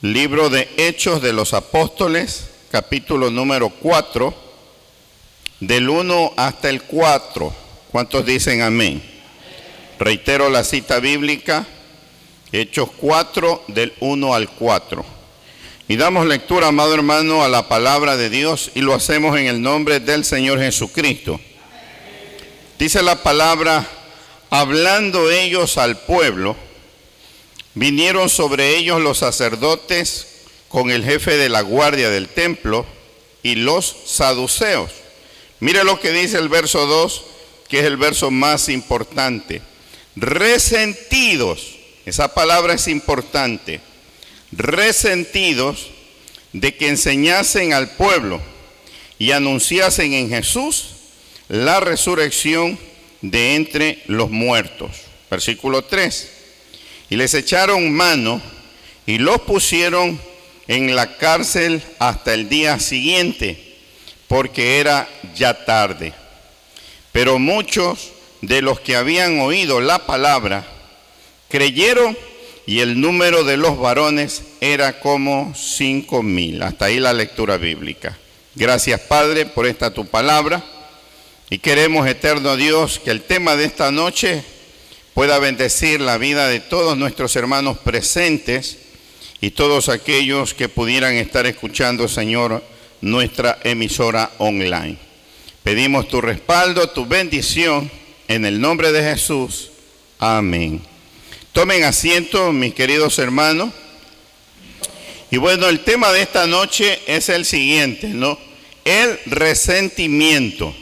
Libro de Hechos de los Apóstoles, capítulo número 4, del 1 hasta el 4. ¿Cuántos dicen amén? Reitero la cita bíblica, Hechos 4, del 1 al 4. Y damos lectura, amado hermano, a la palabra de Dios, y lo hacemos en el nombre del Señor Jesucristo. Dice la palabra: hablando ellos al pueblo, vinieron sobre ellos los sacerdotes con el jefe de la guardia del templo y los saduceos. Mire lo que dice el verso 2, que es el verso más importante. Resentidos, esa palabra es importante, resentidos de que enseñasen al pueblo y anunciasen en Jesús la resurrección de entre los muertos. Versículo 3. Y les echaron mano y los pusieron en la cárcel hasta el día siguiente, porque era ya tarde. Pero muchos de los que habían oído la palabra creyeron, y el número de los varones era como 5,000. Hasta ahí la lectura bíblica. Gracias, Padre, por esta tu palabra. Y queremos, eterno Dios, que el tema de esta noche pueda bendecir la vida de todos nuestros hermanos presentes y todos aquellos que pudieran estar escuchando, Señor, nuestra emisora online. Pedimos tu respaldo, tu bendición, en el nombre de Jesús. Amén. Tomen asiento, mis queridos hermanos. Y bueno, el tema de esta noche es el siguiente, ¿no? El resentimiento.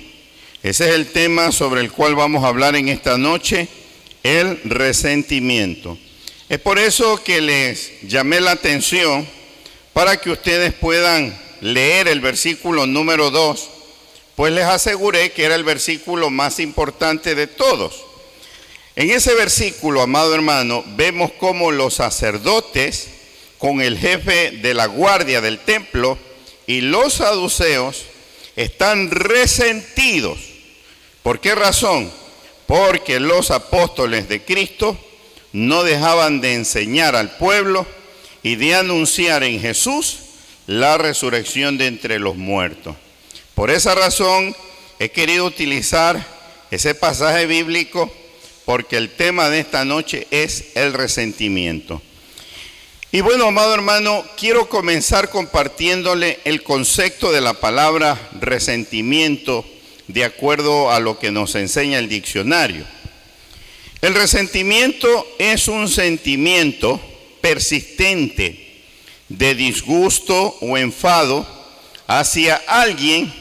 Ese es el tema sobre el cual vamos a hablar en esta noche. El resentimiento. Es por eso que les llamé la atención para que ustedes puedan leer el versículo número 2, pues les aseguré que era el versículo más importante de todos. En ese versículo, amado hermano, vemos cómo los sacerdotes con el jefe de la guardia del templo y los saduceos están resentidos. ¿Por qué razón? Porque los apóstoles de Cristo no dejaban de enseñar al pueblo y de anunciar en Jesús la resurrección de entre los muertos. Por esa razón he querido utilizar ese pasaje bíblico, porque el tema de esta noche es el resentimiento. Y bueno, amado hermano, quiero comenzar compartiéndole el concepto de la palabra resentimiento de acuerdo a lo que nos enseña el diccionario. El resentimiento es un sentimiento persistente de disgusto o enfado hacia alguien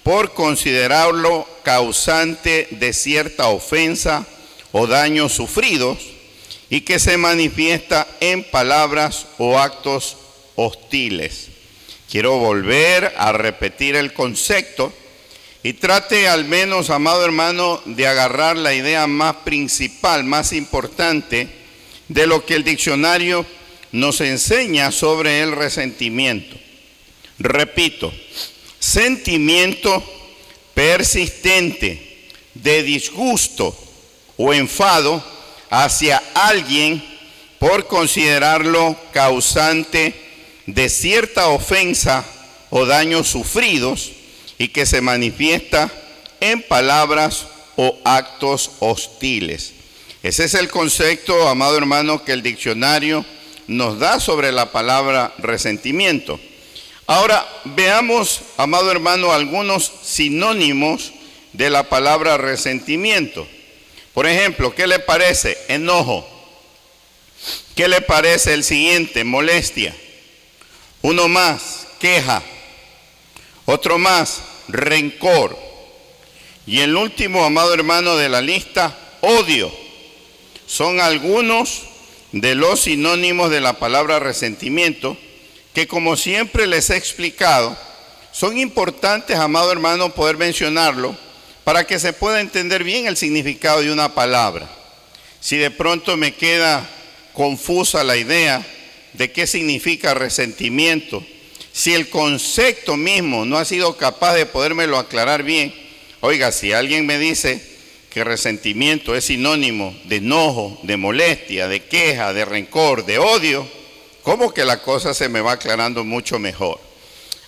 por considerarlo causante de cierta ofensa o daños sufridos, y que se manifiesta en palabras o actos hostiles. Quiero volver a repetir el concepto y trate al menos, amado hermano, de agarrar la idea más principal, más importante de lo que el diccionario nos enseña sobre el resentimiento. Repito, sentimiento persistente de disgusto o enfado hacia alguien por considerarlo causante de cierta ofensa o daños sufridos, y que se manifiesta en palabras o actos hostiles. Ese es el concepto, amado hermano, que el diccionario nos da sobre la palabra resentimiento. Ahora veamos, amado hermano, algunos sinónimos de la palabra resentimiento. Por ejemplo, ¿qué le parece? Enojo. ¿Qué le parece el siguiente? Molestia. Uno más, queja. Otro más, rencor. Y el último, amado hermano, de la lista, odio. Son algunos de los sinónimos de la palabra resentimiento que, como siempre les he explicado, son importantes, amado hermano, poder mencionarlo para que se pueda entender bien el significado de una palabra. Si de pronto me queda confusa la idea de qué significa resentimiento, si el concepto mismo no ha sido capaz de podérmelo aclarar bien, oiga, si alguien me dice que resentimiento es sinónimo de enojo, de molestia, de queja, de rencor, de odio, como que la cosa se me va aclarando mucho mejor.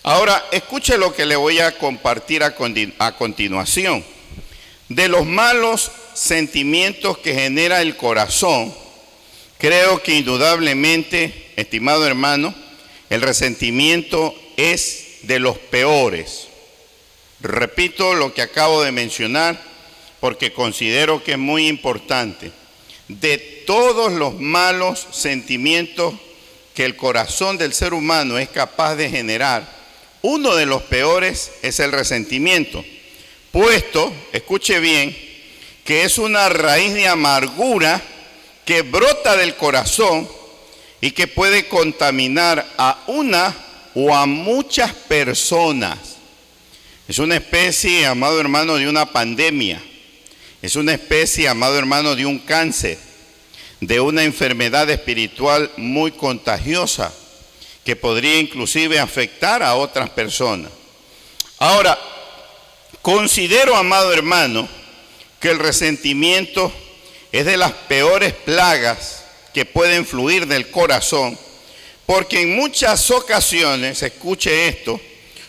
Ahora, escuche lo que le voy a compartir a continuación. De los malos sentimientos que genera el corazón, creo que indudablemente, estimado hermano, el resentimiento es de los peores. Repito lo que acabo de mencionar porque considero que es muy importante. De todos los malos sentimientos que el corazón del ser humano es capaz de generar, uno de los peores es el resentimiento, puesto, escuche bien, que es una raíz de amargura que brota del corazón y que puede contaminar a una o a muchas personas. Es una especie, amado hermano, de una pandemia. Es una especie, amado hermano, de un cáncer, de una enfermedad espiritual muy contagiosa que podría inclusive afectar a otras personas. Ahora, considero, amado hermano, que el resentimiento es de las peores plagas que pueden fluir del corazón, porque en muchas ocasiones, escuche esto,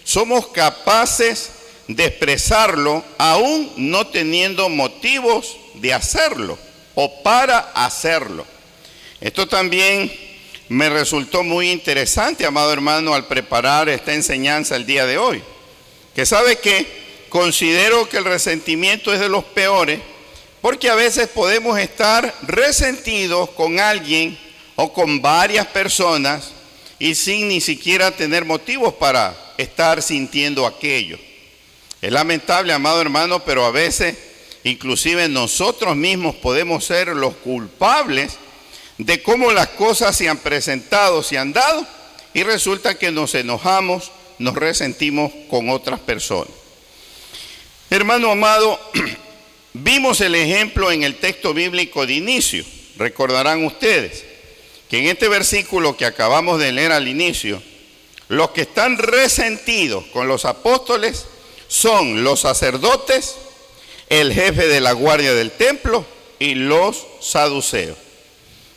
somos capaces de expresarlo aún no teniendo motivos de hacerlo o para hacerlo. Esto también me resultó muy interesante, amado hermano, al preparar esta enseñanza el día de hoy. Que sabe que considero que el resentimiento es de los peores porque a veces podemos estar resentidos con alguien o con varias personas y sin ni siquiera tener motivos para estar sintiendo aquello. Es lamentable, amado hermano, pero a veces inclusive nosotros mismos podemos ser los culpables de cómo las cosas se han presentado, se han dado, y resulta que nos enojamos, nos resentimos con otras personas. Hermano amado, vimos el ejemplo en el texto bíblico de inicio. Recordarán ustedes que en este versículo que acabamos de leer al inicio, los que están resentidos con los apóstoles son los sacerdotes, el jefe de la guardia del templo y los saduceos.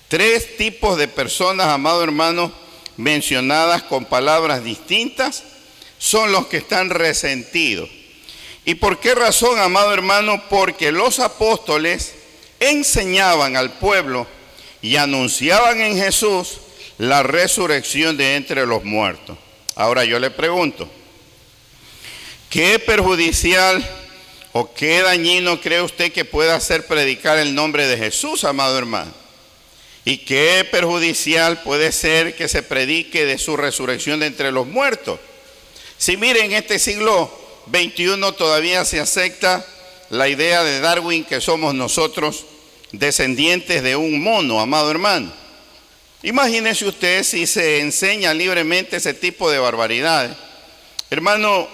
Tres tipos de personas, amado hermano, mencionadas con palabras distintas, son los que están resentidos. ¿Y por qué razón, amado hermano? Porque los apóstoles enseñaban al pueblo y anunciaban en Jesús la resurrección de entre los muertos. Ahora yo le pregunto, ¿qué perjudicial o qué dañino cree usted que pueda hacer predicar el nombre de Jesús, amado hermano? ¿Y qué perjudicial puede ser que se predique de su resurrección de entre los muertos? Si miren, en este siglo XXI todavía se acepta la idea de Darwin que somos nosotros descendientes de un mono, amado hermano. Imagínese usted si se enseña libremente ese tipo de barbaridades. Hermano,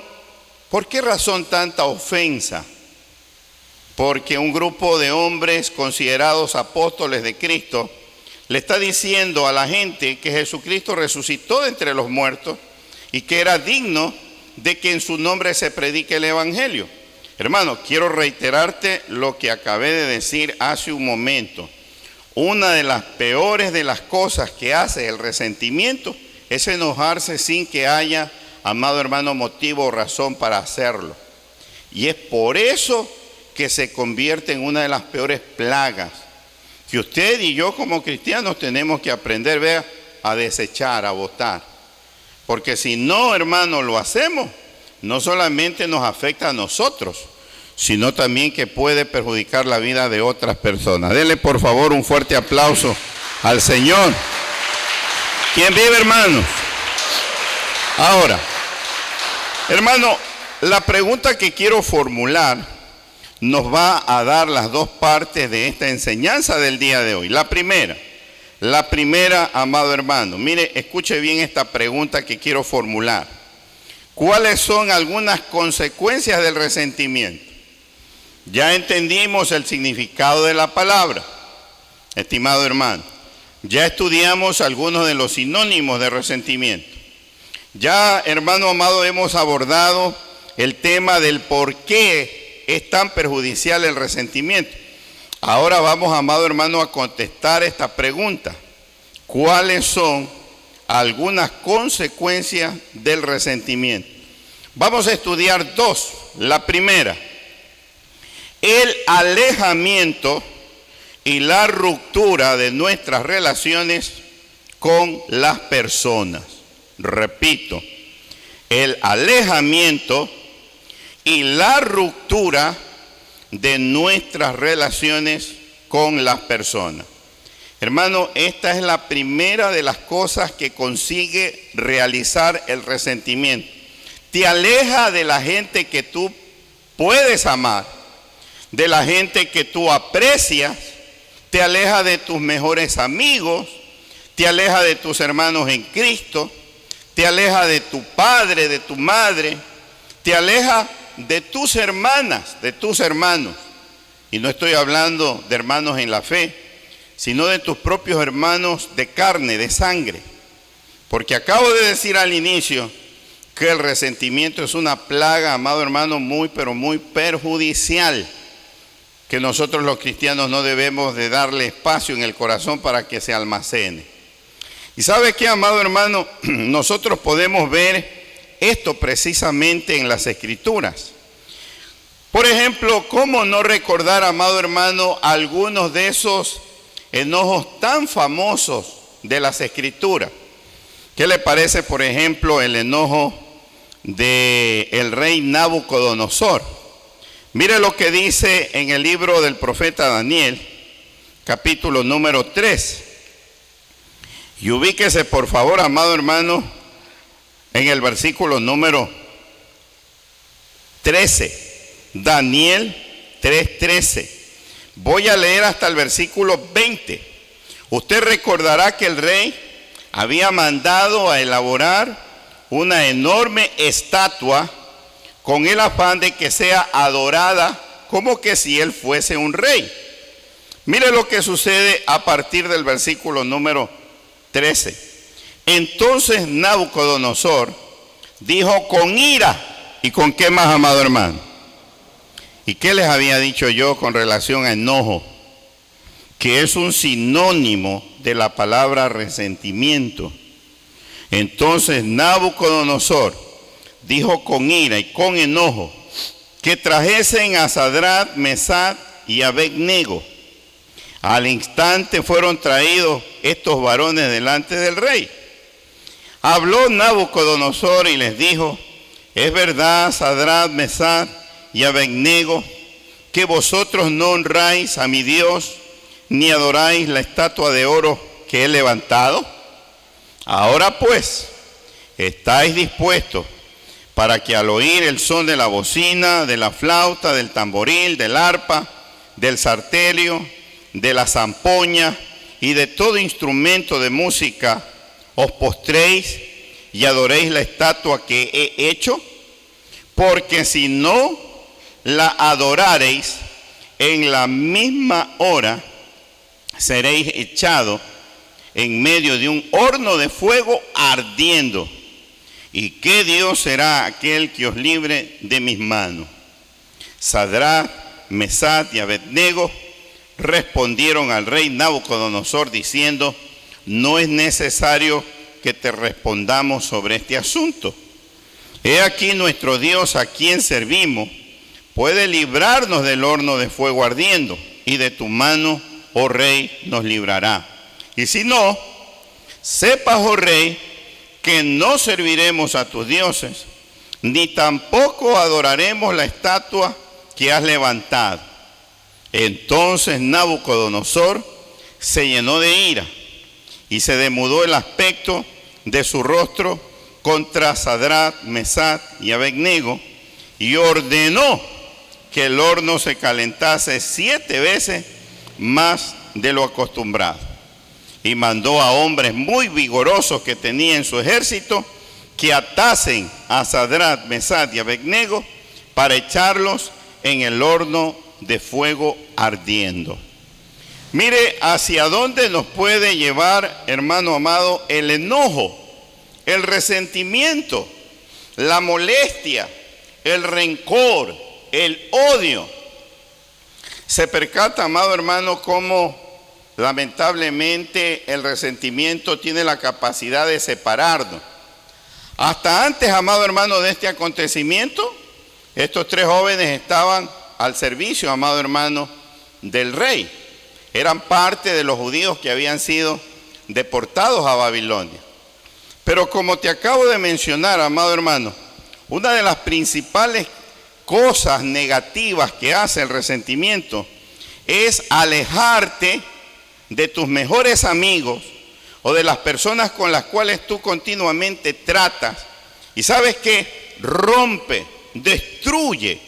¿por qué razón tanta ofensa? Porque un grupo de hombres considerados apóstoles de Cristo le está diciendo a la gente que Jesucristo resucitó de entre los muertos y que era digno de que en su nombre se predique el evangelio. Hermano, quiero reiterarte lo que acabé de decir hace un momento. Una de las peores de las cosas que hace el resentimiento es enojarse sin que haya, amado hermano, motivo o razón para hacerlo. Y es por eso que se convierte en una de las peores plagas que usted y yo como cristianos tenemos que aprender, vea, a desechar, a botar. Porque si no, hermano, lo hacemos, no solamente nos afecta a nosotros, sino también que puede perjudicar la vida de otras personas. Denle por favor un fuerte aplauso al Señor. ¿Quién vive, hermanos? Ahora, hermano, la pregunta que quiero formular nos va a dar las dos partes de esta enseñanza del día de hoy. La primera, amado hermano, mire, escuche bien esta pregunta que quiero formular. ¿Cuáles son algunas consecuencias del resentimiento? Ya entendimos el significado de la palabra, estimado hermano. Ya estudiamos algunos de los sinónimos de resentimiento. Ya, hermano amado, hemos abordado el tema del por qué es tan perjudicial el resentimiento. Ahora vamos, amado hermano, a contestar esta pregunta. ¿Cuáles son algunas consecuencias del resentimiento. Vamos a estudiar dos. La primera, el alejamiento y la ruptura de nuestras relaciones con las personas. Repito, el alejamiento y la ruptura de nuestras relaciones con las personas. Hermano, esta es la primera de las cosas que consigue realizar el resentimiento. Te aleja de la gente que tú puedes amar, de la gente que tú aprecias, te aleja de tus mejores amigos, te aleja de tus hermanos en Cristo, te aleja de tu padre, de tu madre, te aleja de tus hermanas, de tus hermanos. Y no estoy hablando de hermanos en la fe, sino de tus propios hermanos de carne, de sangre. Porque acabo de decir al inicio que el resentimiento es una plaga, amado hermano, muy, pero muy perjudicial, que nosotros los cristianos no debemos de darle espacio en el corazón para que se almacene. Y ¿sabe qué, amado hermano? Nosotros podemos ver esto precisamente en las Escrituras. Por ejemplo, ¿cómo no recordar, amado hermano, algunos de esos enojos tan famosos de las Escrituras? ¿Qué le parece, por ejemplo, el enojo del rey Nabucodonosor? Mire lo que dice en el libro del profeta Daniel, capítulo número 3. Y ubíquese, por favor, amado hermano, en el versículo número 13. Daniel 3:13. Voy a leer hasta el versículo 20. Usted recordará que el rey había mandado a elaborar una enorme estatua con el afán de que sea adorada como que si él fuese un rey. Mire lo que sucede a partir del versículo número 13. Entonces Nabucodonosor dijo con ira. ¿Y con qué más, amado hermano? ¿Y qué les había dicho yo con relación a enojo? Que es un sinónimo de la palabra resentimiento. Entonces Nabucodonosor dijo con ira y con enojo que trajesen a Sadrach, Mesach y Abed-nego. Al instante fueron traídos estos varones delante del rey. Habló Nabucodonosor y les dijo: es verdad, Sadrach, Mesach y Abed-nego, que vosotros no honráis a mi Dios, ni adoráis la estatua de oro que he levantado. Ahora pues, estáis dispuestos para que al oír el son de la bocina, de la flauta, del tamboril, del arpa, del sartelio, de la zampoña y de todo instrumento de música, os postréis y adoréis la estatua que he hecho? Porque si no la adorareis, en la misma hora seréis echados en medio de un horno de fuego ardiendo. ¿Y qué Dios será aquel que os libre de mis manos? Sadrach, Mesach y Abed-nego respondieron al rey Nabucodonosor diciendo: no es necesario que te respondamos sobre este asunto. He aquí nuestro Dios, a quien servimos, puede librarnos del horno de fuego ardiendo, y de tu mano, oh rey, nos librará. Y si no, sepas, oh rey, que no serviremos a tus dioses, ni tampoco adoraremos la estatua que has levantado. Entonces Nabucodonosor se llenó de ira y se demudó el aspecto de su rostro contra Sadrach, Mesach y Abed-nego, y ordenó que el horno se calentase 7 veces más de lo acostumbrado. Y mandó a hombres muy vigorosos que tenía en su ejército que atasen a Sadrach, Mesach y Abed-nego para echarlos en el horno de fuego ardiendo. Mire hacia dónde nos puede llevar, hermano amado, el enojo, el resentimiento, la molestia, el rencor, el odio. Se percata, amado hermano, cómo lamentablemente el resentimiento tiene la capacidad de separarnos. Hasta antes, amado hermano, de este acontecimiento, estos tres jóvenes estaban al servicio, amado hermano, del rey. Eran parte de los judíos que habían sido deportados a Babilonia. Pero como te acabo de mencionar, amado hermano, una de las principales cosas negativas que hace el resentimiento es alejarte de tus mejores amigos o de las personas con las cuales tú continuamente tratas. Y sabes que rompe, destruye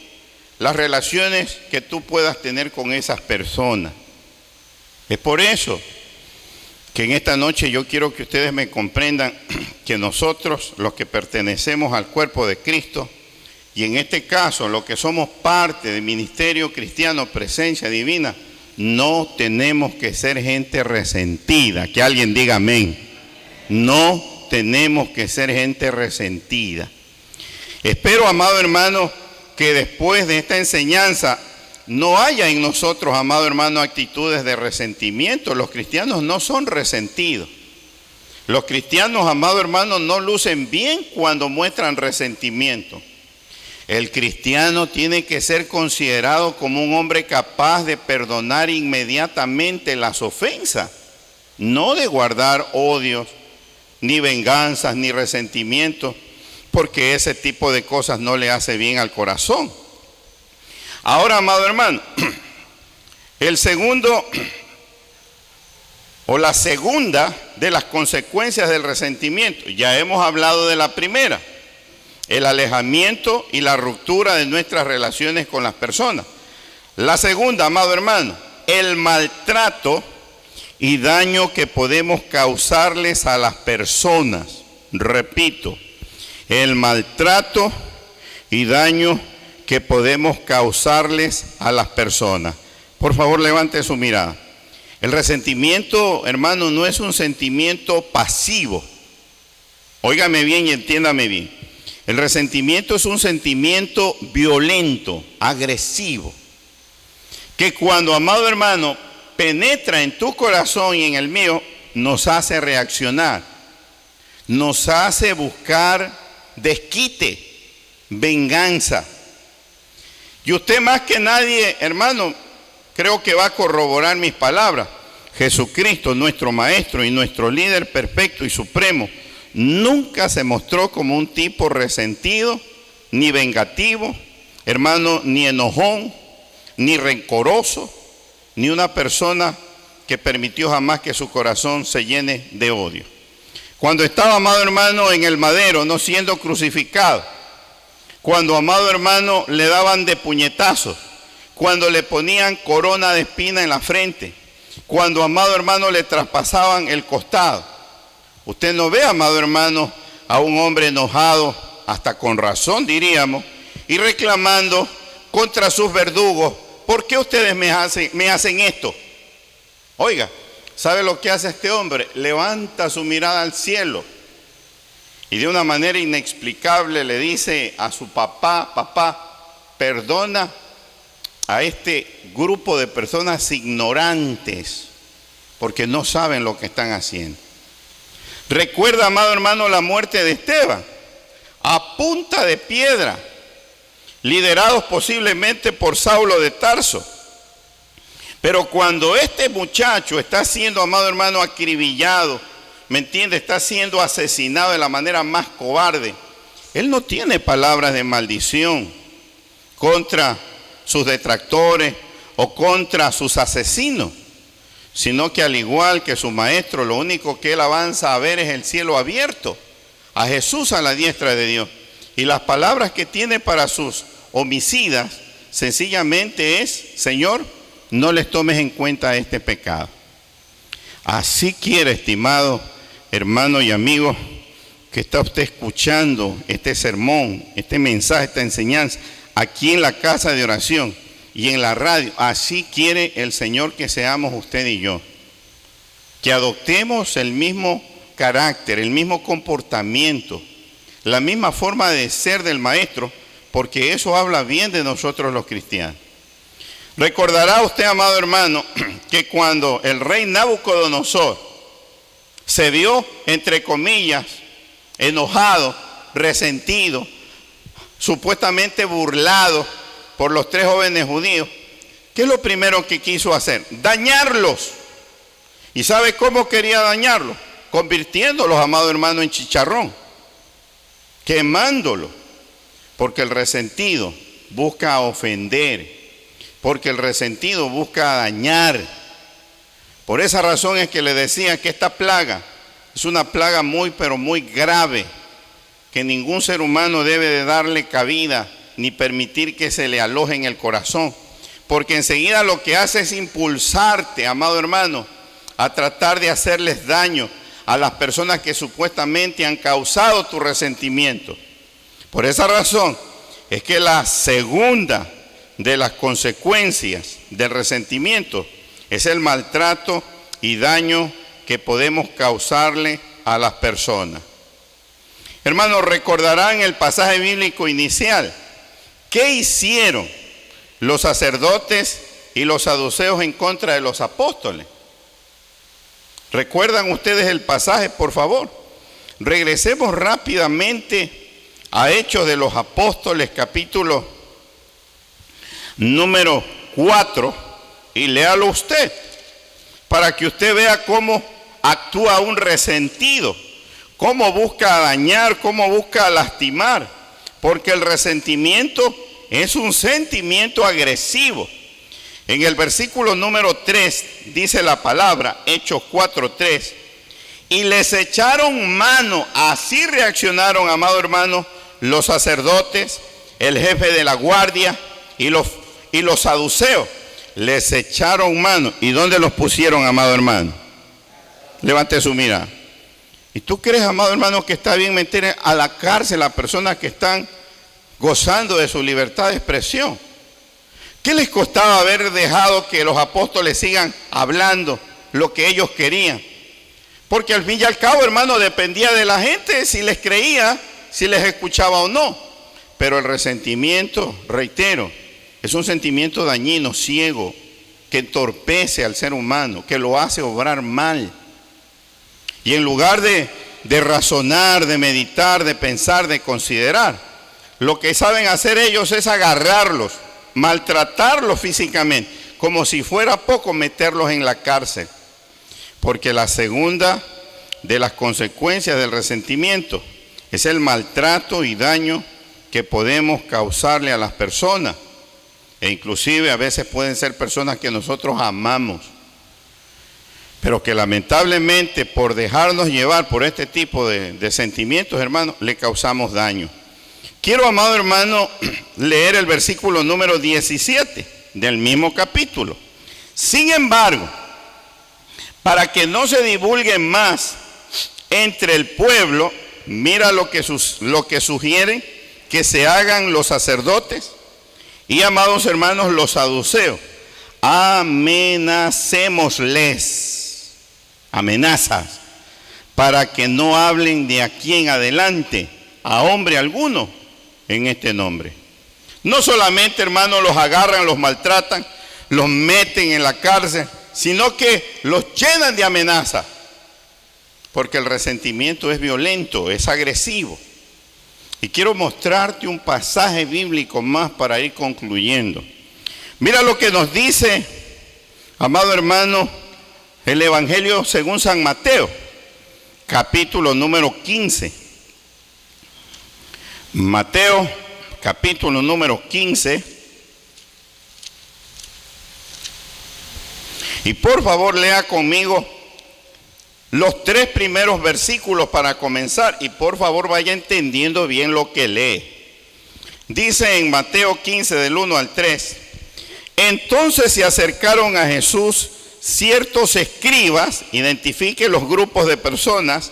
las relaciones que tú puedas tener con esas personas. Es por eso que en esta noche yo quiero que ustedes me comprendan que nosotros, los que pertenecemos al cuerpo de Cristo, y en este caso los que somos parte del ministerio cristiano Presencia Divina, no tenemos que ser gente resentida. Que alguien diga amén. No tenemos que ser gente resentida. Espero, amado hermano, que después de esta enseñanza no haya en nosotros, amado hermano, actitudes de resentimiento. Los cristianos no son resentidos. Los cristianos, amado hermano, no lucen bien cuando muestran resentimiento. El cristiano tiene que ser considerado como un hombre capaz de perdonar inmediatamente las ofensas, no de guardar odios, ni venganzas, ni resentimientos, porque ese tipo de cosas no le hace bien al corazón. Ahora, amado hermano, el segundo o la segunda de las consecuencias del resentimiento, ya hemos hablado de la primera, el alejamiento y la ruptura de nuestras relaciones con las personas. La segunda, amado hermano, el maltrato y daño que podemos causarles a las personas. Repito, el maltrato y daño que podemos causarles a las personas. Por favor, levante su mirada. El resentimiento, hermano, no es un sentimiento pasivo. Óigame bien y entiéndame bien. El resentimiento es un sentimiento violento, agresivo, que cuando, amado hermano, penetra en tu corazón y en el mío, nos hace reaccionar, nos hace buscar desquite, venganza. Y usted más que nadie, hermano, creo que va a corroborar mis palabras. Jesucristo, nuestro Maestro y nuestro líder perfecto y supremo, nunca se mostró como un tipo resentido, ni vengativo, hermano, ni enojón, ni rencoroso, ni una persona que permitió jamás que su corazón se llene de odio. Cuando estaba, amado hermano, en el madero, no siendo crucificado, cuando, amado hermano, le daban de puñetazos, cuando le ponían corona de espina en la frente, cuando, amado hermano, le traspasaban el costado, usted no ve, amado hermano, a un hombre enojado, hasta con razón diríamos, y reclamando contra sus verdugos: ¿por qué ustedes me hacen esto? Oiga, ¿sabe lo que hace este hombre? Levanta su mirada al cielo y de una manera inexplicable le dice a su papá: papá, perdona a este grupo de personas ignorantes, porque no saben lo que están haciendo. Recuerda, amado hermano, la muerte de Esteban, a punta de piedra, liderados posiblemente por Saulo de Tarso. Pero cuando este muchacho está siendo, amado hermano, acribillado, ¿me entiende?, está siendo asesinado de la manera más cobarde, él no tiene palabras de maldición contra sus detractores o contra sus asesinos, sino que al igual que su maestro, lo único que él avanza a ver es el cielo abierto, a Jesús a la diestra de Dios. Y las palabras que tiene para sus homicidas sencillamente es: Señor, no les tomes en cuenta este pecado. Así quiere, estimado hermano y amigo, que está usted escuchando este sermón, este mensaje, esta enseñanza, aquí en la casa de oración y en la radio. Así quiere el Señor que seamos usted y yo, que adoptemos el mismo carácter, el mismo comportamiento, la misma forma de ser del Maestro, porque eso habla bien de nosotros los cristianos. Recordará usted, amado hermano, que cuando el rey Nabucodonosor se vio, entre comillas, enojado, resentido, supuestamente burlado por los 3 jóvenes judíos, ¿qué es lo primero que quiso hacer? Dañarlos. ¿Y sabe cómo quería dañarlos? Convirtiéndolos, amado hermano, en chicharrón, quemándolos, porque el resentido busca ofender, porque el resentido busca dañar. Por esa razón es que le decía que esta plaga es una plaga muy, pero muy grave, que ningún ser humano debe de darle cabida ni permitir que se le aloje en el corazón, porque enseguida lo que hace es impulsarte, amado hermano, a tratar de hacerles daño a las personas que supuestamente han causado tu resentimiento. Por esa razón es que la segunda de las consecuencias del resentimiento es el maltrato y daño que podemos causarle a las personas. Hermanos, recordarán el pasaje bíblico inicial. ¿Qué hicieron los sacerdotes y los saduceos en contra de los apóstoles? ¿Recuerdan ustedes el pasaje, por favor? Regresemos rápidamente a Hechos de los Apóstoles, capítulo número 4, y léalo usted, para que usted vea cómo actúa un resentido, cómo busca dañar, cómo busca lastimar, porque el resentimiento es un sentimiento agresivo. En el versículo número 3 dice la palabra, Hechos 4:3, y les echaron mano. Así reaccionaron, amado hermano, los sacerdotes, el jefe de la guardia y los saduceos. Les echaron mano. ¿Y dónde los pusieron, amado hermano? Levante su mirada. ¿Y tú crees, amado hermano, que está bien meter a la cárcel a personas que están gozando de su libertad de expresión? ¿Qué les costaba haber dejado que los apóstoles sigan hablando lo que ellos querían? Porque al fin y al cabo, hermano, dependía de la gente si les creía, si les escuchaba o no. Pero el resentimiento, reitero, es un sentimiento dañino, ciego, que entorpece al ser humano, que lo hace obrar mal. Y en lugar de razonar, de meditar, de pensar, de considerar, lo que saben hacer ellos es agarrarlos, maltratarlos físicamente, como si fuera poco meterlos en la cárcel. Porque la segunda de las consecuencias del resentimiento es el maltrato y daño que podemos causarle a las personas. E inclusive a veces pueden ser personas que nosotros amamos, pero que lamentablemente por dejarnos llevar por este tipo de sentimientos, hermanos, le causamos daño. Quiero, amado hermano, leer el versículo número 17 del mismo capítulo. Sin embargo, para que no se divulgue más entre el pueblo, mira lo que sugieren que se hagan los sacerdotes y, amados hermanos, los saduceos. Amenacémosles, amenazas, para que no hablen de aquí en adelante a hombre alguno en este nombre. No solamente, hermanos, los agarran, los maltratan, los meten en la cárcel, sino que los llenan de amenazas, porque el resentimiento es violento, es agresivo. Y quiero mostrarte un pasaje bíblico más para ir concluyendo. Mira lo que nos dice, amado hermano, el Evangelio según San Mateo, capítulo número 15. Mateo, capítulo número 15. Y por favor lea conmigo los 3 primeros versículos para comenzar. Y por favor vaya entendiendo bien lo que lee. Dice en Mateo 15 del 1 al 3. Entonces se acercaron a Jesús ciertos escribas, identifique los grupos de personas,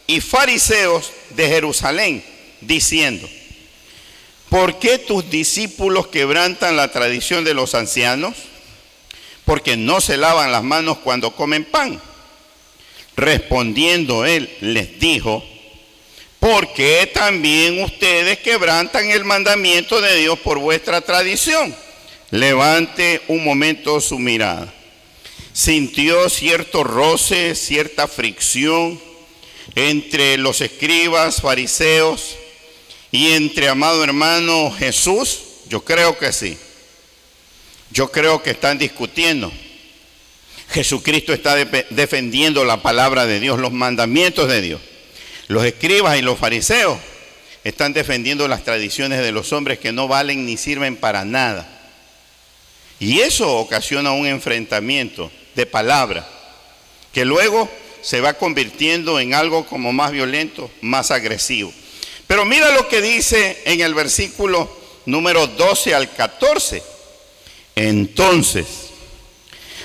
y fariseos de Jerusalén, diciendo: ¿por qué tus discípulos quebrantan la tradición de los ancianos? Porque no se lavan las manos cuando comen pan. Respondiendo él, les dijo: ¿por qué también ustedes quebrantan el mandamiento de Dios por vuestra tradición? levante un momento su mirada. Sintió cierto roce, cierta fricción entre los escribas, fariseos y entre, amado hermano, Jesús. Yo creo que sí. Yo creo que están discutiendo. Jesucristo está defendiendo la palabra de Dios, los mandamientos de Dios. Los escribas y los fariseos están defendiendo las tradiciones de los hombres que no valen ni sirven para nada. Y eso ocasiona un enfrentamiento de palabra que luego se va convirtiendo en algo como más violento, más agresivo. Pero mira lo que dice en el versículo número 12 al 14. Entonces,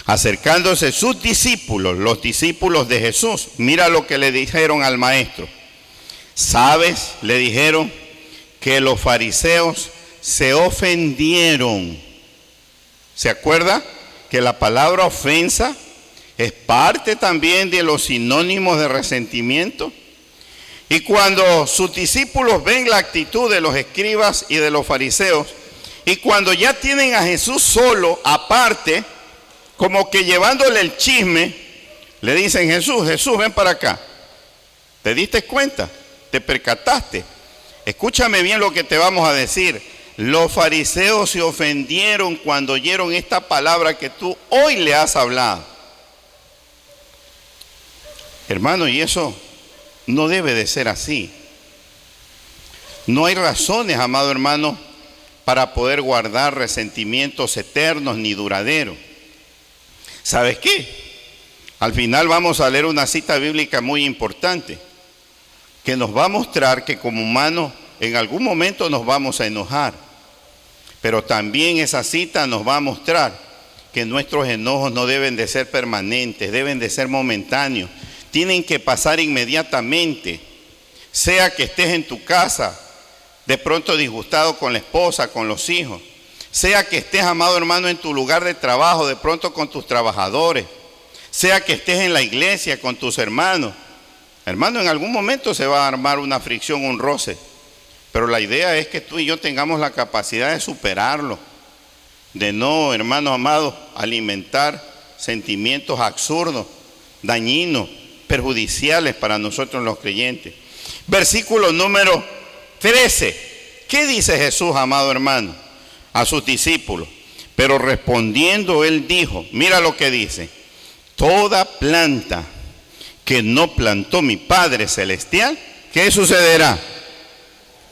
acercándose sus discípulos, los discípulos de Jesús, mira lo que le dijeron al maestro. ¿Sabes? Le dijeron que los fariseos se ofendieron. ¿Se acuerda que la palabra ofensa es parte también de los sinónimos de resentimiento? Y cuando sus discípulos ven la actitud de los escribas y de los fariseos, y cuando ya tienen a Jesús solo, aparte, como que llevándole el chisme, le dicen: Jesús, ven para acá. ¿Te diste cuenta? ¿Te percataste? Escúchame bien lo que te vamos a decir. Los fariseos se ofendieron cuando oyeron esta palabra que tú hoy le has hablado. Hermano, y eso no debe de ser así. No hay razones, amado hermano, para poder guardar resentimientos eternos ni duraderos. ¿Sabes qué? Al final vamos a leer una cita bíblica muy importante que nos va a mostrar que como humanos en algún momento nos vamos a enojar. Pero también esa cita nos va a mostrar que nuestros enojos no deben de ser permanentes, deben de ser momentáneos. Tienen que pasar inmediatamente. Sea que estés en tu casa, de pronto disgustado con la esposa, con los hijos. Sea que estés, amado hermano, en tu lugar de trabajo, de pronto con tus trabajadores. Sea que estés en la iglesia con tus hermanos. Hermano, en algún momento se va a armar una fricción, un roce. Pero la idea es que tú y yo tengamos la capacidad de superarlo. De no, hermanos amados, alimentar sentimientos absurdos, dañinos, perjudiciales para nosotros los creyentes. Versículo número 13. ¿Qué dice Jesús, amado hermano, a sus discípulos? Pero respondiendo él dijo, mira lo que dice: toda planta que no plantó mi Padre Celestial, ¿qué sucederá?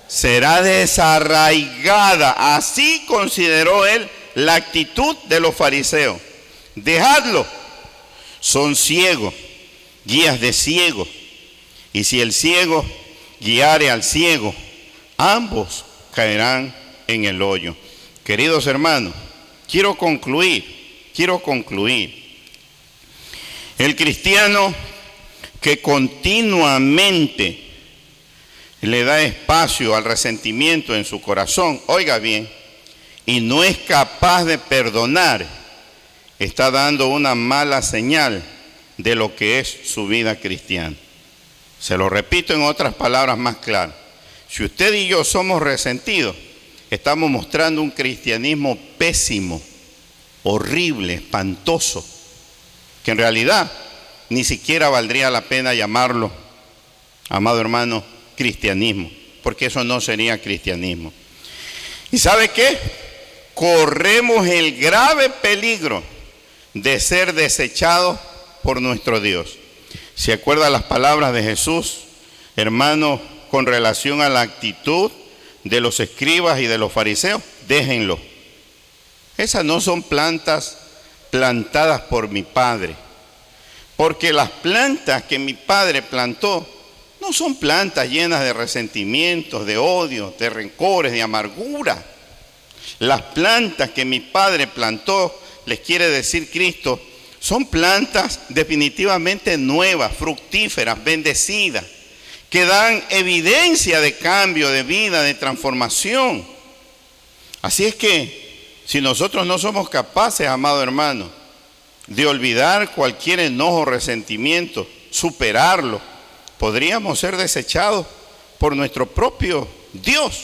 Será desarraigada. Así consideró él la actitud de los fariseos. Dejadlo, son ciegos, guías de ciegos. Y si el ciego guiare al ciego, ambos caerán en el hoyo. Queridos hermanos, quiero concluir. El cristiano que continuamente le da espacio al resentimiento en su corazón, oiga bien, y no es capaz de perdonar, está dando una mala señal de lo que es su vida cristiana. Se lo repito en otras palabras más claras. Si usted y yo somos resentidos, estamos mostrando un cristianismo pésimo, horrible, espantoso, que en realidad ni siquiera valdría la pena llamarlo, amado hermano, cristianismo, porque eso no sería cristianismo. ¿Y sabe qué? Corremos el grave peligro de ser desechados por nuestro Dios. ¿Se acuerda las palabras de Jesús, hermano, con relación a la actitud de los escribas y de los fariseos? Déjenlo. Esas no son plantas plantadas por mi Padre, porque las plantas que mi Padre plantó no son plantas llenas de resentimientos, de odio, de rencores, de amargura. Las plantas que mi Padre plantó, les quiere decir Cristo, son plantas definitivamente nuevas, fructíferas, bendecidas, que dan evidencia de cambio, de vida, de transformación. Así es que, si nosotros no somos capaces, amado hermano, de olvidar cualquier enojo, resentimiento, superarlo, podríamos ser desechados por nuestro propio Dios.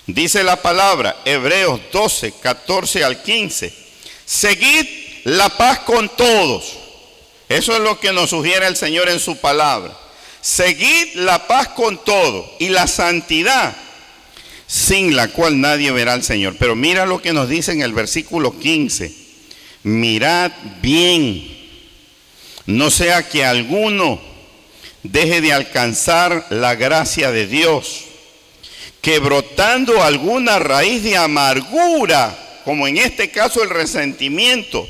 Dice la palabra, Hebreos 12, 14 al 15. Seguid la paz con todos. Eso es lo que nos sugiere el Señor en su palabra. Seguid la paz con todos y la santidad, sin la cual nadie verá al Señor. Pero mira lo que nos dice en el versículo 15. Mirad bien, no sea que alguno deje de alcanzar la gracia de Dios, que brotando alguna raíz de amargura, como en este caso el resentimiento,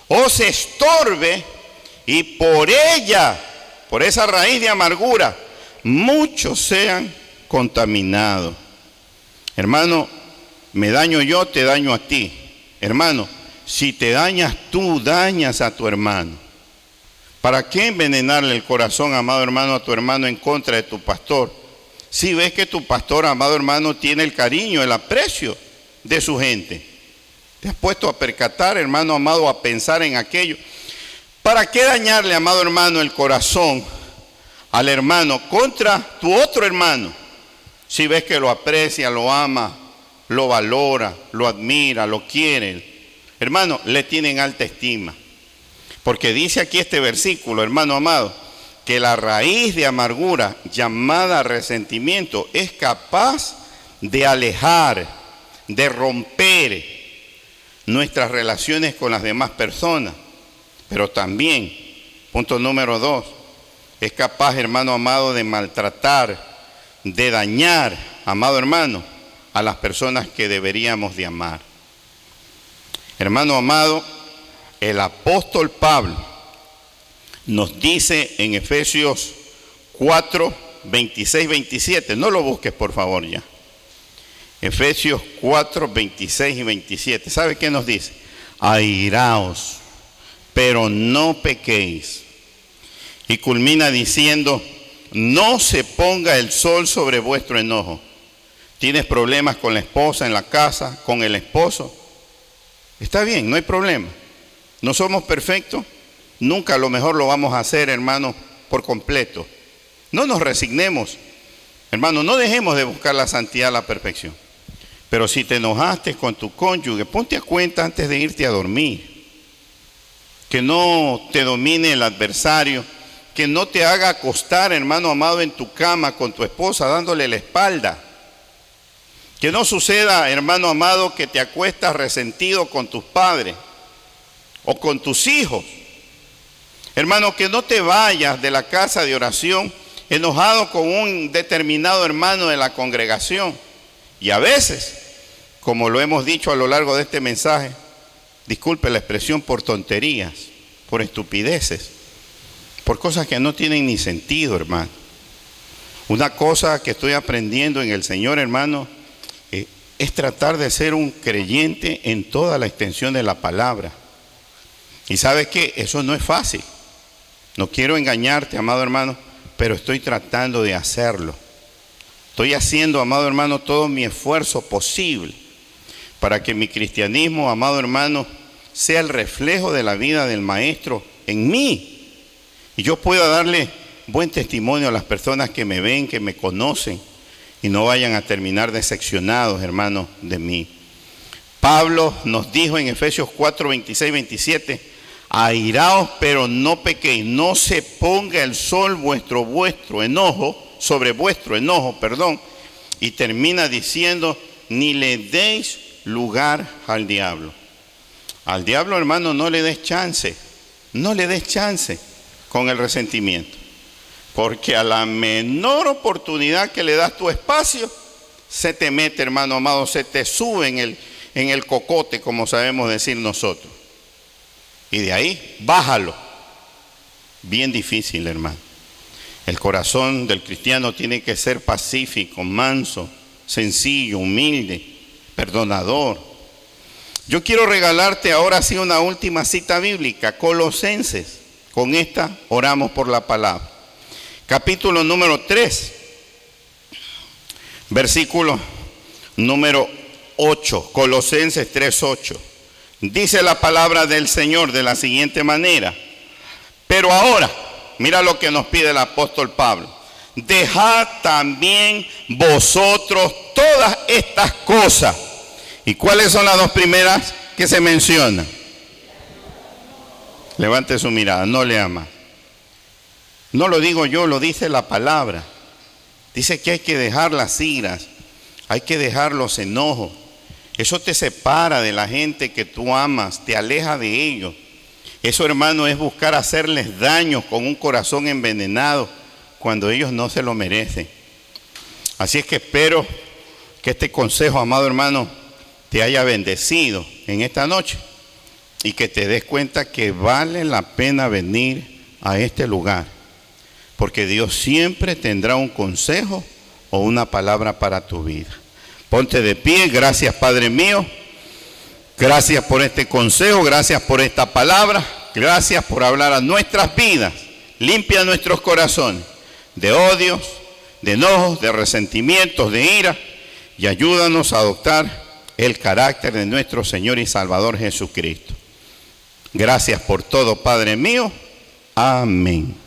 os estorbe, y por ella, por esa raíz de amargura, muchos sean contaminados. Hermano, me daño yo, te daño a ti. Hermano, si te dañas tú, dañas a tu hermano. ¿Para qué envenenarle el corazón, amado hermano, a tu hermano en contra de tu pastor? Si ves que tu pastor, amado hermano, tiene el cariño, el aprecio de su gente. ¿Te has puesto a percatar, hermano amado, a pensar en aquello? ¿Para qué dañarle, amado hermano, el corazón al hermano contra tu otro hermano? Si ves que lo aprecia, lo ama, lo valora, lo admira, lo quiere. Hermano, le tienen alta estima. Porque dice aquí este versículo, hermano amado, que la raíz de amargura llamada resentimiento es capaz de alejar, de romper nuestras relaciones con las demás personas. Pero también, punto número 2, es capaz, hermano amado, de maltratar, de dañar, amado hermano, a las personas que deberíamos de amar. Hermano amado, el apóstol Pablo nos dice en Efesios 4, 26, 27, no lo busques por favor ya. Efesios 4, 26 y 27, ¿sabe qué nos dice? Airaos, pero no pequéis. Y culmina diciendo, no se ponga el sol sobre vuestro enojo. ¿Tienes problemas con la esposa en la casa, con el esposo? Está bien, no hay problema. No somos perfectos. Nunca a lo mejor lo vamos a hacer, hermano, por completo. No nos resignemos. Hermano, no dejemos de buscar la santidad, la perfección. Pero si te enojaste con tu cónyuge, ponte a cuenta antes de irte a dormir. Que no te domine el adversario, que no te haga acostar, hermano amado, en tu cama con tu esposa dándole la espalda. Que no suceda, hermano amado, que te acuestas resentido con tus padres o con tus hijos. Hermano, que no te vayas de la casa de oración enojado con un determinado hermano de la congregación. Y a veces, como lo hemos dicho a lo largo de este mensaje, disculpe la expresión, por tonterías, por estupideces, por cosas que no tienen ni sentido, hermano. Una cosa que estoy aprendiendo en el Señor, hermano, es tratar de ser un creyente en toda la extensión de la palabra. Y ¿sabes qué? Eso no es fácil. No quiero engañarte, amado hermano, pero estoy tratando de hacerlo. Estoy haciendo, amado hermano, todo mi esfuerzo posible para que mi cristianismo, amado hermano, sea el reflejo de la vida del Maestro en mí. Y yo pueda darle buen testimonio a las personas que me ven, que me conocen, y no vayan a terminar decepcionados, hermanos, de mí. Pablo nos dijo en Efesios 4, 26, 27, airaos, pero no pequéis, no se ponga el sol sobre vuestro enojo, y termina diciendo, ni le deis lugar al diablo. Al diablo, hermano, no le des chance con el resentimiento, porque a la menor oportunidad que le das tu espacio, se te mete, hermano amado, se te sube en el cocote, como sabemos decir nosotros, y de ahí, bájalo. Bien difícil, hermano. El corazón del cristiano tiene que ser pacífico, manso, sencillo, humilde, perdonador. Yo quiero regalarte ahora sí una última cita bíblica, Colosenses. Con esta oramos por la palabra. Capítulo número 3, versículo número 8, Colosenses 3:8. Dice la palabra del Señor de la siguiente manera. Pero ahora, mira lo que nos pide el apóstol Pablo. Dejad también vosotros todas estas cosas. ¿Y cuáles son las dos primeras que se mencionan? Levante su mirada, no lea más. No lo digo yo, lo dice la palabra. Dice que hay que dejar las iras, hay que dejar los enojos. Eso te separa de la gente que tú amas, te aleja de ellos. Eso, hermano, es buscar hacerles daño con un corazón envenenado cuando ellos no se lo merecen. Así es que espero que este consejo, amado hermano, te haya bendecido en esta noche y que te des cuenta que vale la pena venir a este lugar, porque Dios siempre tendrá un consejo o una palabra para tu vida. Ponte de pie. Gracias, Padre mío. Gracias por este consejo, gracias por esta palabra, gracias por hablar a nuestras vidas. Limpia nuestros corazones de odios, de enojos, de resentimientos, de ira, y ayúdanos a adoptar el carácter de nuestro Señor y Salvador Jesucristo. Gracias por todo, Padre mío. Amén.